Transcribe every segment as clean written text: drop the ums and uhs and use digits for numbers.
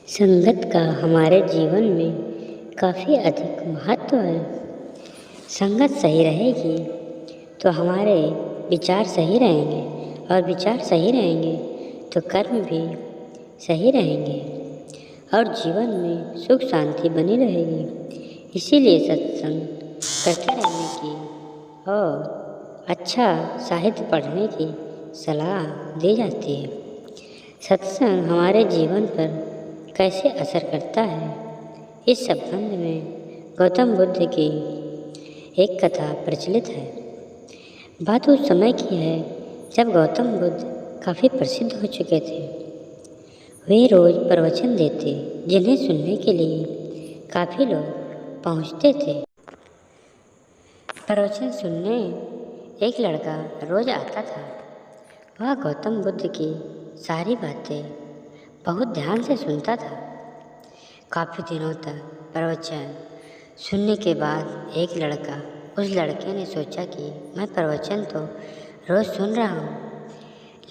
संगत का हमारे जीवन में काफ़ी अधिक महत्व है। संगत सही रहेगी तो हमारे विचार सही रहेंगे और विचार सही रहेंगे तो कर्म भी सही रहेंगे और जीवन में सुख शांति बनी रहेगी। इसीलिए सत्संग करते रहने की और अच्छा साहित्य पढ़ने की सलाह दी जाती है। सत्संग हमारे जीवन पर कैसे असर करता है, इस संबंध में गौतम बुद्ध की एक कथा प्रचलित है। बात उस समय की है जब गौतम बुद्ध काफ़ी प्रसिद्ध हो चुके थे। वे रोज़ प्रवचन देते, जिन्हें सुनने के लिए काफ़ी लोग पहुँचते थे। प्रवचन सुनने एक लड़का रोज़ आता था। वह गौतम बुद्ध की सारी बातें बहुत ध्यान से सुनता था। काफ़ी दिनों तक प्रवचन सुनने के बाद एक लड़का उस लड़के ने सोचा कि मैं प्रवचन तो रोज़ सुन रहा हूँ,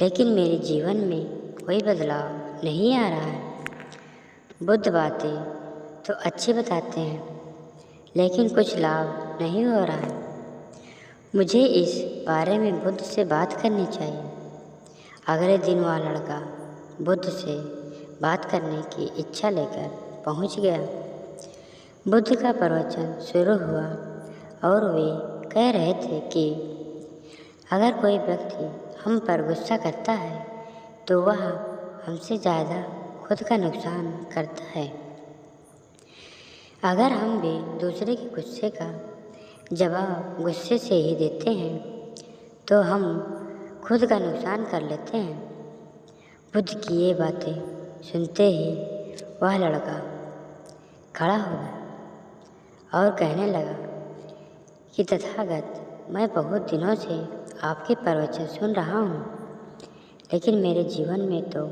लेकिन मेरे जीवन में कोई बदलाव नहीं आ रहा है। बुद्ध बातें तो अच्छी बताते हैं, लेकिन कुछ लाभ नहीं हो रहा है। मुझे इस बारे में बुद्ध से बात करनी चाहिए। अगले दिन वह लड़का बुद्ध से बात करने की इच्छा लेकर पहुंच गया। बुद्ध का प्रवचन शुरू हुआ और वे कह रहे थे कि अगर कोई व्यक्ति हम पर गुस्सा करता है तो वह हमसे ज़्यादा खुद का नुकसान करता है। अगर हम भी दूसरे के गुस्से का जवाब गुस्से से ही देते हैं तो हम खुद का नुकसान कर लेते हैं। बुद्ध की ये बातें सुनते ही वह लड़का खड़ा हो गया और कहने लगा कि तथागत, मैं बहुत दिनों से आपके प्रवचन सुन रहा हूँ, लेकिन मेरे जीवन में तो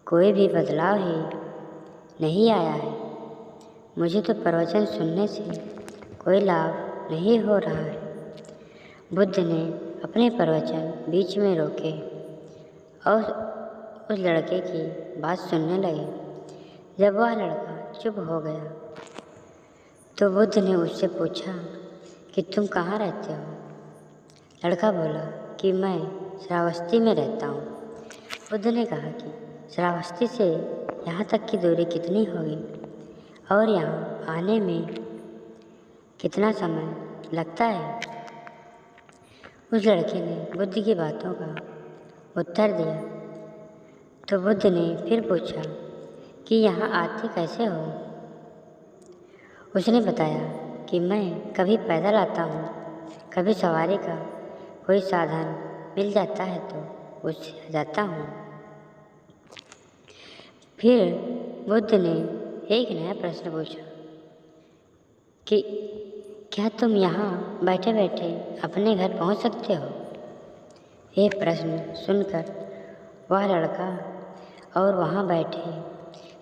कोई भी बदलाव ही नहीं आया है। मुझे तो प्रवचन सुनने से कोई लाभ नहीं हो रहा है। बुद्ध ने अपने प्रवचन बीच में रोके और उस लड़के की बात सुनने लगे। जब वह लड़का चुप हो गया तो बुद्ध ने उससे पूछा कि तुम कहाँ रहते हो? लड़का बोला कि मैं श्रावस्ती में रहता हूँ। बुद्ध ने कहा कि श्रावस्ती से यहाँ तक की दूरी कितनी होगी और यहाँ आने में कितना समय लगता है? उस लड़के ने बुद्ध की बातों का उत्तर दिया तो बुद्ध ने फिर पूछा कि यहाँ आते कैसे हो? उसने बताया कि मैं कभी पैदल आता हूँ, कभी सवारी का कोई साधन मिल जाता है तो उससे जाता हूँ। फिर बुद्ध ने एक नया प्रश्न पूछा कि क्या तुम यहाँ बैठे बैठे अपने घर पहुँच सकते हो? ये प्रश्न सुनकर वह लड़का और वहाँ बैठे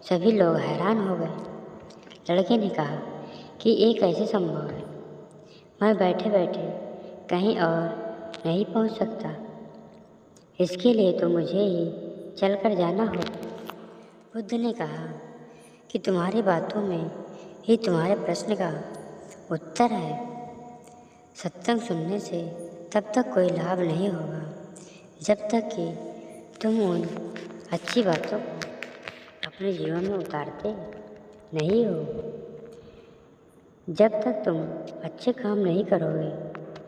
सभी लोग हैरान हो गए। लड़के ने कहा कि ये कैसे संभव है? मैं बैठे बैठे कहीं और नहीं पहुँच सकता। इसके लिए तो मुझे ही चलकर जाना होगा। बुद्ध ने कहा कि तुम्हारी बातों में ही तुम्हारे प्रश्न का उत्तर है। सत्संग सुनने से तब तक कोई लाभ नहीं होगा जब तक कि तुम उन अच्छी बातों को अपने जीवन में उतारते नहीं हो। जब तक तुम अच्छे काम नहीं करोगे,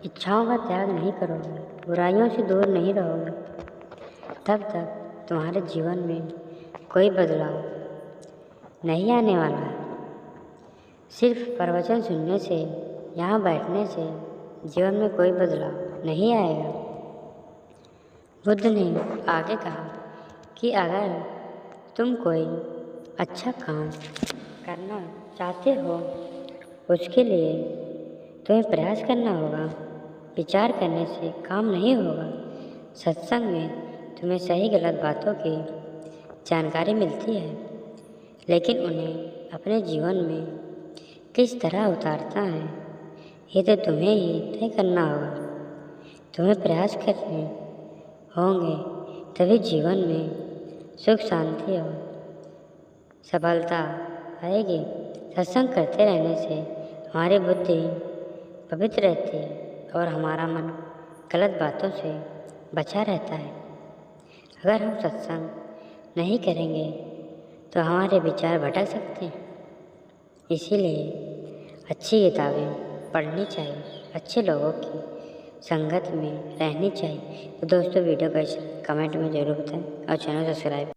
इच्छाओं का त्याग नहीं करोगे, बुराइयों से दूर नहीं रहोगे, तब तक तुम्हारे जीवन में कोई बदलाव नहीं आने वाला है। सिर्फ प्रवचन सुनने से, यहाँ बैठने से जीवन में कोई बदलाव नहीं आएगा। बुद्ध ने आगे कहा कि अगर तुम कोई अच्छा काम करना चाहते हो, उसके लिए तुम्हें प्रयास करना होगा। विचार करने से काम नहीं होगा। सत्संग में तुम्हें सही गलत बातों की जानकारी मिलती है, लेकिन उन्हें अपने जीवन में किस तरह उतारना है, ये तो तुम्हें ही तय करना होगा। तुम्हें प्रयास करने होंगे, तभी जीवन में सुख शांति और सफलता आएगी। सत्संग करते रहने से हमारी बुद्धि पवित्र रहती है और हमारा मन गलत बातों से बचा रहता है। अगर हम सत्संग नहीं करेंगे तो हमारे विचार भटक सकते हैं। इसीलिए अच्छी किताबें पढ़नी चाहिए, अच्छे लोगों की संगत में रहनी चाहिए। तो दोस्तों, वीडियो कैसे कमेंट में ज़रूर बताएं और चैनल सब्सक्राइब